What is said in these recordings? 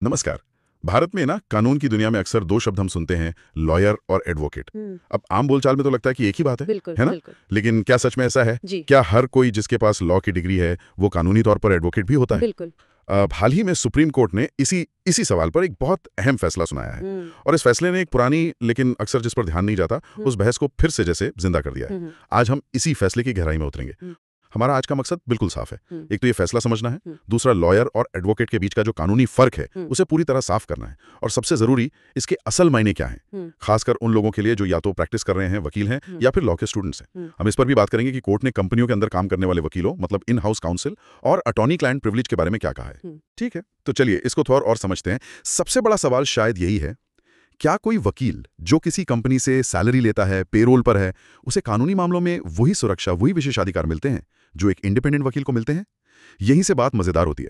नमस्कार। भारत में ना कानून की दुनिया में अक्सर दो शब्द हम सुनते हैं, लॉयर और एडवोकेट। अब आम बोलचाल में तो लगता है कि एक ही बात बिल्कुल है ना? बिल्कुल। लेकिन क्या सच में ऐसा है? जी क्या हर कोई जिसके पास लॉ की डिग्री है वो कानूनी तौर पर एडवोकेट भी होता है? बिल्कुल। हाल ही में सुप्रीम कोर्ट ने इसी इसी सवाल पर एक बहुत अहम फैसला सुनाया है। हम्म और इस फैसले ने एक पुरानी लेकिन अक्सर जिस पर ध्यान नहीं जाता हम्म उस बहस को फिर से जैसे जिंदा कर दिया है। हम्म आज हम इसी फैसले की गहराई में उतरेंगे। हम्म हमारा आज का मकसद बिल्कुल साफ है। हम्म एक तो ये फैसला समझना है, हम्म दूसरा लॉयर और एडवोकेट के बीच का जो कानूनी फर्क है हम्म उसे पूरी तरह साफ करना है, और सबसे जरूरी इसके असल मायने क्या हैं, हम्म खासकर उन लोगों के लिए जो या तो प्रैक्टिस कर रहे हैं, वकील हैं, हम्म या फिर लॉ के स्टूडेंट्स हैं। हम्म हम इस पर भी बात करेंगे कि कोर्ट ने कंपनियों के अंदर काम करने वाले वकीलों मतलब इन हाउस काउंसिल और अटॉर्नी क्लाइंट प्रिविलेज के बारे में क्या कहा है। हम्म। ठीक है, तो चलिए इसको थोड़ा और समझते हैं। सबसे बड़ा सवाल शायद यही है, क्या कोई वकील जो किसी कंपनी से सैलरी लेता है, पेरोल पर है, उसे कानूनी मामलों में वही सुरक्षा, वही विशेषाधिकार मिलते हैं जो एक इंडिपेंडेंट वकील को मिलते हैं? यहीं से बात मजेदार होती है।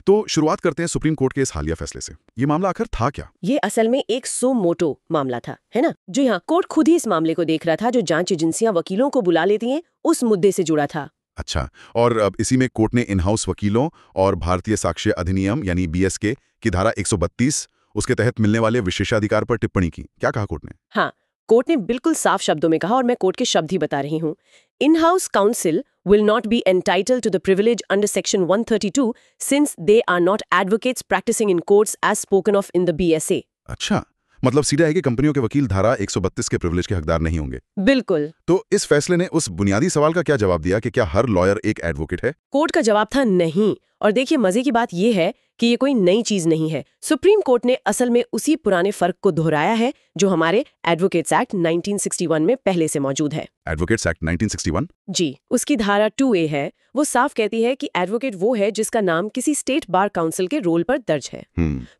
तो शुरुआत करते हैं सुप्रीम कोर्ट के इस हालिया फैसले से। ये मामला आखिर था क्या? ये असल में एक सो मोटो मामला था, है ना? जो यहाँ कोर्ट खुद ही इस मामले को देख रहा था, जो जांच एजेंसियां वकीलों को बुला लेती हैं, उस मुद्दे से जुड़ा था। अच्छा, और अब इसी में कोर्ट ने इन हाउस वकीलों और भारतीय साक्ष्य अधिनियम यानी बीएसके की धारा 132 उसके तहत मिलने वाले विशेषाधिकार पर टिप्पणी की। क्या कहा कोर्ट ने? हाँ, कोर्ट ने बिल्कुल साफ शब्दों में कहा, और मैं कोर्ट के शब्द ही बता रही हूँ। In house council will not be entitled to the privilege under section 132 since they are not advocates practicing in courts as spoken of in the BSA. अच्छा, मतलब सीधा है कि कंपनियों के वकील धारा 132 के प्रिविलेज के हकदार नहीं होंगे। बिल्कुल। तो इस फैसले ने उस बुनियादी सवाल का क्या जवाब दिया कि क्या हर लॉयर एक एडवोकेट है? कोर्ट का जवाब था नहीं। और देखिए, मजे की बात यह है कि ये कोई नई चीज नहीं है। सुप्रीम कोर्ट ने असल में उसी पुराने फर्क को दोहराया है जो हमारे एडवोकेट्स एक्ट 1961 में पहले से मौजूद है। Advocates act 1961? जी, उसकी धारा 2A है। वो साफ कहती है कि एडवोकेट वो है जिसका नाम किसी स्टेट बार काउंसिल के रोल पर दर्ज है।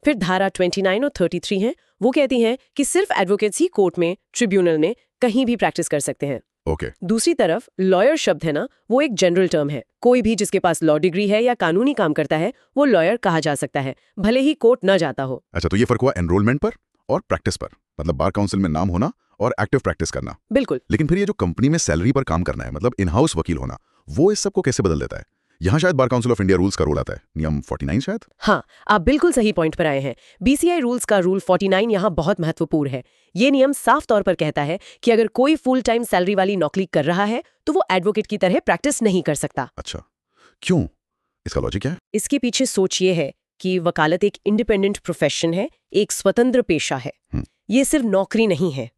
फिर धारा 29 और 33 है। वो कहती हैं कि सिर्फ एडवोकेट्स ही कोर्ट में, ट्रिब्यूनल में, कहीं भी प्रैक्टिस कर सकते हैं। ओके। दूसरी तरफ लॉयर शब्द है ना, वो एक जनरल टर्म है। कोई भी जिसके पास लॉ डिग्री है या कानूनी काम करता है वो लॉयर कहा जा सकता है, भले ही कोर्ट न जाता हो। अच्छा, तो ये फर्क हुआ एनरोलमेंट पर और प्रैक्टिस पर, मतलब बार काउंसिल में नाम होना और एक्टिव प्रैक्टिस करना। बिल्कुल। लेकिन फिर ये जो कंपनी में सैलरी पर काम करना है, मतलब इन हाउस वकील होना, वो इस सबको कैसे बदल देता है? यहाँ शायद bar council of India rules का रोल आता है, नियम 49 शायद। हाँ, आप बिल्कुल सही पॉइंट पर आए हैं। बीसीआई रूल्स का रूल 49 यहाँ बहुत महत्वपूर्ण है। ये नियम साफ तौर पर कहता है कि अगर कोई फुल टाइम सैलरी वाली नौकरी कर रहा है तो वो एडवोकेट की तरह प्रैक्टिस नहीं कर सकता। अच्छा, क्यों? इसका लॉजिक क्या है? इसके पीछे सोच ये है कि वकालत एक इंडिपेंडेंट प्रोफेशन है, एक स्वतंत्र पेशा है। ये सिर्फ नौकरी नहीं है।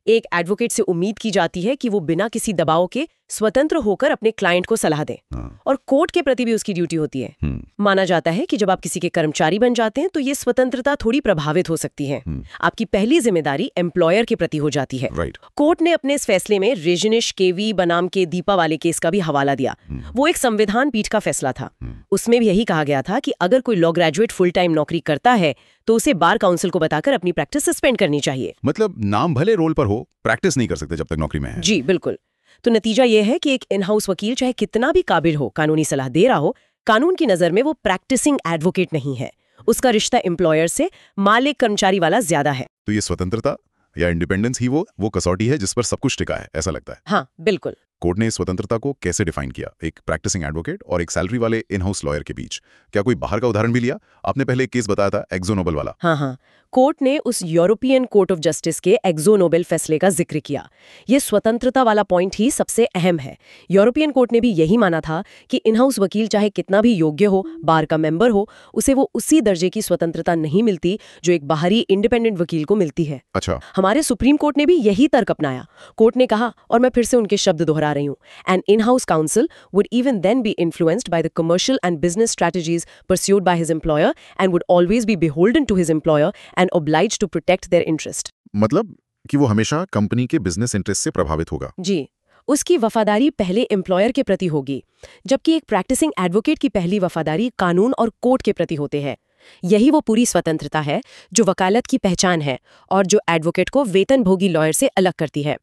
एक एडवोकेट से उम्मीद की जाती है कि वो बिना किसी दबाव के स्वतंत्र होकर अपने क्लाइंट को सलाह दे, और कोर्ट के प्रति भी उसकी ड्यूटी होती है। माना जाता है कि जब आप किसी के कर्मचारी बन जाते हैं तो ये स्वतंत्रता थोड़ी प्रभावित हो सकती है। आपकी पहली जिम्मेदारी एम्प्लॉयर के प्रति हो जाती है। कोर्ट ने अपने इस फैसले में रेजनिश केवी बनाम के दीपा वाले केस का भी हवाला दिया। वो एक संविधान पीठ का फैसला था। उसमें भी यही कहा गया था कि अगर कोई लॉ ग्रेजुएट फुल टाइम नौकरी करता है तो उसे बार काउंसिल को बताकर अपनी प्रैक्टिस सस्पेंड करनी चाहिए। मतलब नाम भले रोल पर हो, प्रैक्टिस नहीं कर सकते जब तक नौकरी में है। जी बिल्कुल। तो नतीजा यह है कि एक इन हाउस वकील चाहे कितना भी काबिल हो, कानूनी सलाह दे रहा हो, कानून की नजर में वो प्रैक्टिसिंग एडवोकेट नहीं है। उसका रिश्ता एम्प्लॉयर से मालिक कर्मचारी वाला ज्यादा है। तो ये स्वतंत्रता या इंडिपेंडेंस ही वो कसौटी है जिस पर सब कुछ टिका है, ऐसा लगता है। हाँ बिल्कुल। कोर्ट ने इस स्वतंत्रता को कैसे डिफाइन किया, एक प्रैक्टिसिंग एडवोकेट और एक सैलरी वाले इन हाउस लॉयर के बीच? क्या कोई बाहर का उदाहरण भी लिया? आपने पहले एक केस बताया था, एक्जो नोबेल वाला। हाँ, कोर्ट ने उस यूरोपियन कोर्ट ऑफ जस्टिस के एक्जो नोबेल फैसले का जिक्र किया। ये स्वतंत्रता वाला पॉइंट ही सबसे अहम है। यूरोपियन कोर्ट ने भी यही माना था कि इन हाउस वकील चाहे कितना भी योग्य हो, बार का मेंबर हो, उसे वो उसी दर्जे की स्वतंत्रता नहीं मिलती जो एक बाहरी इंडिपेंडेंट वकील को मिलती है। अच्छा। हमारे सुप्रीम कोर्ट ने भी यही तर्क अपनाया। कोर्ट ने कहा, और मैं फिर से उनके शब्द दोहरा रही हूँ, an in house counsel would even then be influenced by the commercial and business strategies pursued by his employer and would always be beholden to his employer and obliged to protect their interest। मतलब कि वो हमेशा company के business interest से प्रभावित होगा। जी, उसकी वफादारी पहले एम्प्लॉयर के प्रति होगी, जबकि एक प्रैक्टिसिंग एडवोकेट की पहली वफादारी कानून और कोर्ट के प्रति होते हैं। यही वो पूरी स्वतंत्रता है जो वकालत की पहचान है और जो एडवोकेट को वेतनभोगी लॉयर से अलग करती है।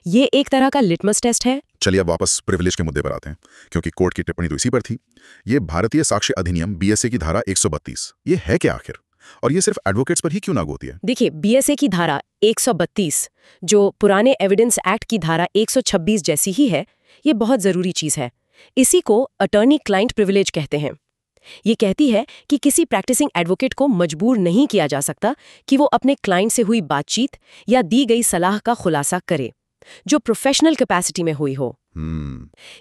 ये एक तरह का लिटमस टेस्ट है। चलिए अब वापस प्रिविलेज के मुद्दे पर आते हैं, क्योंकि कोर्ट की टिप्पणी तो इसी पर थी। ये भारतीय साक्ष्य अधिनियम बीएसए की धारा 132, ये है क्या आखिर? और ये सिर्फ एडवोकेट्स पर ही क्यों लागू होती है? देखिए, बीएसए की धारा 132 जो पुराने एविडेंस एक्ट की धारा 126 जैसी ही है, ये बहुत जरूरी चीज है। इसी को अटॉर्नी क्लाइंट प्रिविलेज कहते हैं। ये कहती है कि किसी प्रैक्टिसिंग एडवोकेट को मजबूर नहीं किया जा सकता कि वो अपने क्लाइंट से हुई बातचीत या दी गई सलाह का खुलासा करे, जो प्रोफेशनल कैपेसिटी में हुई हो।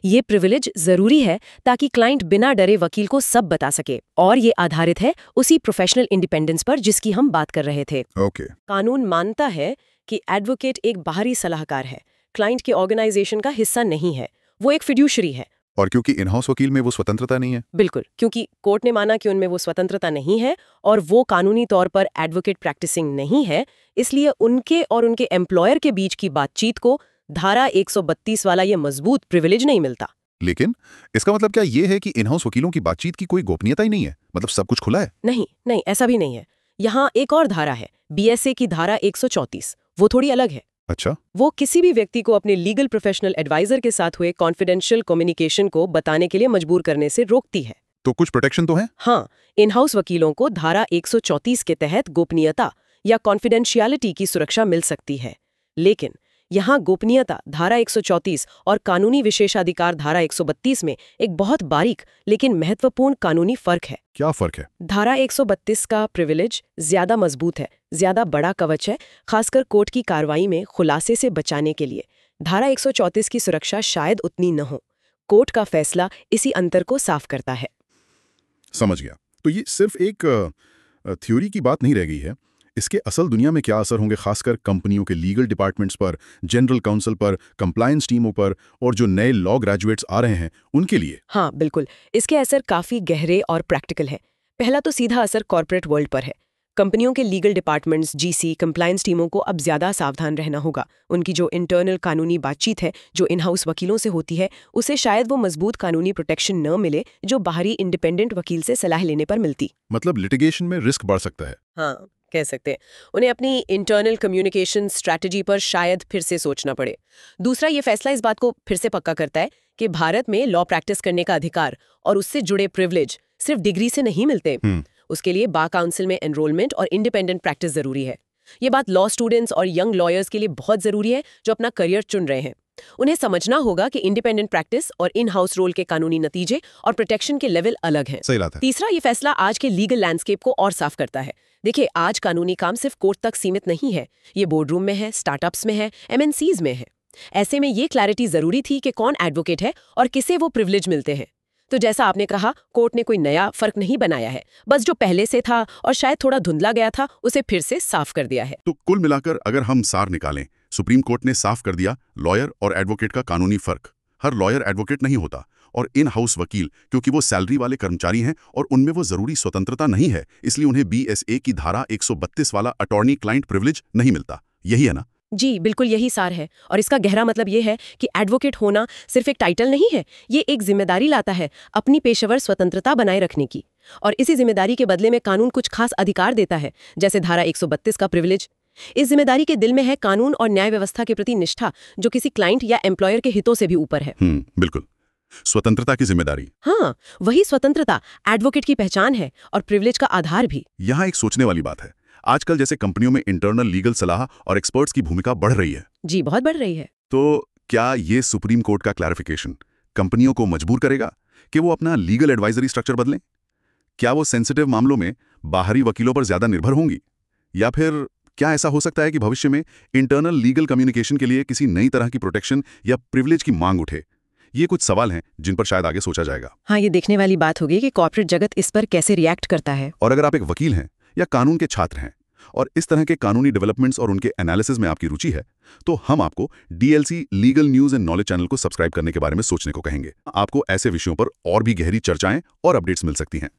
ये प्रिविलेज जरूरी है ताकि क्लाइंट बिना डरे वकील को सब बता सके, और ये आधारित है उसी प्रोफेशनल इंडिपेंडेंस पर जिसकी हम बात कर रहे थे। कानून मानता है कि एडवोकेट एक बाहरी सलाहकार है, क्लाइंट के ऑर्गेनाइजेशन का हिस्सा नहीं है, वो एक फिड्यूशरी है। और क्योंकि इन हाउस वकील में वो स्वतंत्रता नहीं है। बिल्कुल, क्योंकि कोर्ट ने माना कि उनमें वो स्वतंत्रता नहीं है और वो कानूनी तौर पर एडवोकेट प्रैक्टिसिंग नहीं है, इसलिए उनके और उनके एम्प्लॉयर के बीच की बातचीत को धारा 132 वाला ये मजबूत प्रिविलेज नहीं मिलता। लेकिन इसका मतलब क्या ये है कि इन हाउस वकीलों की बातचीत की कोई गोपनीयता ही नहीं है? मतलब सब कुछ खुला है? नहीं, ऐसा भी नहीं है। यहाँ एक और धारा है, BSA की धारा 134, वो थोड़ी अलग है। अच्छा। वो किसी भी व्यक्ति को अपने लीगल प्रोफेशनल एडवाइजर के साथ हुए कॉन्फिडेंशियल कम्युनिकेशन को बताने के लिए मजबूर करने से रोकती है। तो कुछ प्रोटेक्शन तो है? हाँ, इन हाउस वकीलों को धारा 134 के तहत गोपनीयता या कॉन्फिडेंशियलिटी की सुरक्षा मिल सकती है। लेकिन यहाँ गोपनीयता धारा 134 और कानूनी विशेषाधिकार धारा 132 में एक बहुत बारीक लेकिन महत्वपूर्ण कानूनी फर्क है। क्या फर्क है? धारा 132 का प्रिविलेज ज्यादा मजबूत है, ज्यादा बड़ा कवच है, खासकर कोर्ट की कार्रवाई में खुलासे से बचाने के लिए। धारा 134 की सुरक्षा शायद उतनी न हो। कोर्ट का फैसला इसी अंतर को साफ करता है। समझ गया। तो ये सिर्फ एक थ्योरी की बात नहीं रह गई है। इसके असल दुनिया में क्या असर होंगे, खासकर कंपनियों के लीगल डिपार्टमेंट्स पर, जनरल काउंसिल पर, कंप्लायंस टीमों पर और जो नए लॉ ग्रेजुएट्स आ रहे हैं उनके लिए? हाँ बिल्कुल, इसके असर काफी गहरे और प्रैक्टिकल है। पहला तो सीधा असर कॉर्पोरेट वर्ल्ड पर है। कंपनियों के लीगल डिपार्टमेंट्स, GC, कंप्लायंस टीमों को अब ज्यादा सावधान रहना होगा। उनकी जो इंटरनल कानूनी बातचीत है, जो इन हाउस वकीलों से होती है, उसे शायद वो मजबूत कानूनी प्रोटेक्शन न मिले जो बाहरी इंडिपेंडेंट वकील से सलाह लेने पर मिलती। मतलब लिटिगेशन में रिस्क बढ़ सकता है। हाँ, कह सकते हैं। उन्हें अपनी इंटरनल कम्युनिकेशन स्ट्रैटेजी पर शायद फिर से सोचना पड़े। दूसरा, ये फैसला इस बात को फिर से पक्का करता है कि भारत में लॉ प्रैक्टिस करने का अधिकार और उससे जुड़े प्रिविलेज सिर्फ डिग्री से नहीं मिलते। उसके लिए बार काउंसिल में एनरोलमेंट और इंडिपेंडेंट प्रैक्टिस जरूरी है। ये बात लॉ स्टूडेंट्स और यंग लॉयर्स के लिए बहुत जरूरी है जो अपना करियर चुन रहे हैं। उन्हें समझना होगा कि इंडिपेंडेंट प्रैक्टिस और इन हाउस रोल के कानूनी नतीजे और प्रोटेक्शन के लेवल अलग हैं। सही बात है। तीसरा, ये फैसला आज के लीगल लैंडस्केप को और साफ करता है। देखिए, आज कानूनी काम सिर्फ कोर्ट तक सीमित नहीं है। ये बोर्डरूम में है, स्टार्टअप्स में है, MNCs में है। ऐसे में ये क्लैरिटी जरूरी थी कि कौन एडवोकेट है और किसे वो प्रिविलेज मिलते हैं। तो जैसा आपने कहा, कोर्ट ने कोई नया फर्क नहीं बनाया है, बस जो पहले से था और शायद थोड़ा धुंधला गया था उसे फिर से साफ कर दिया है। तो कुल मिलाकर अगर हम सार निकालें, सुप्रीम कोर्ट ने साफ कर दिया लॉयर और एडवोकेट का कानूनी फर्क। हर लॉयर एडवोकेट नहीं होता, और इन हाउस वकील क्योंकि वो सैलरी वाले कर्मचारी हैं और उनमें वो जरूरी स्वतंत्रता नहीं है, इसलिए उन्हें BSA की धारा 132 वाला अटॉर्नी क्लाइंट प्रिविलेज नहीं मिलता। यही है ना? जी बिल्कुल, यही सार है। और इसका गहरा मतलब ये है कि एडवोकेट होना सिर्फ एक टाइटल नहीं है, ये एक जिम्मेदारी लाता है अपनी पेशेवर स्वतंत्रता बनाए रखने की। और इसी जिम्मेदारी के बदले में कानून कुछ खास अधिकार देता है, जैसे धारा 132 का प्रिविलेज। इस जिम्मेदारी के दिल में है कानून और न्याय व्यवस्था के प्रति निष्ठा, जो किसी क्लाइंट या एम्प्लॉयर के हितों से भी ऊपर है। बिल्कुल, स्वतंत्रता की जिम्मेदारी। हाँ, वही स्वतंत्रता एडवोकेट की पहचान है और प्रिविलेज का आधार भी। यहाँ एक सोचने वाली बात है, आजकल जैसे कंपनियों में इंटरनल लीगल सलाह और एक्सपर्ट्स की भूमिका बढ़ रही है। जी, बहुत बढ़ रही है। तो क्या ये सुप्रीम कोर्ट का क्लैरिफिकेशन कंपनियों को मजबूर करेगा कि वो अपना लीगल एडवाइजरी स्ट्रक्चर बदलें? क्या वो सेंसिटिव मामलों में बाहरी वकीलों पर ज्यादा निर्भर होंगी? या फिर क्या ऐसा हो सकता है कि भविष्य में इंटरनल लीगल कम्युनिकेशन के लिए किसी नई तरह की प्रोटेक्शन या प्रिविलेज की मांग उठे? ये कुछ सवाल हैं जिन पर शायद आगे सोचा जाएगा। हाँ, ये देखने वाली बात होगी कि कॉर्पोरेट जगत इस पर कैसे रिएक्ट करता है। और अगर आप एक वकील हैं या कानून के छात्र हैं और इस तरह के कानूनी डेवलपमेंट्स और उनके एनालिसिस में आपकी रुचि है, तो हम आपको DLC legal news and knowledge channel को सब्सक्राइब करने के बारे में सोचने को कहेंगे। आपको ऐसे विषयों पर और भी गहरी चर्चाएं और अपडेट्स मिल सकती हैं।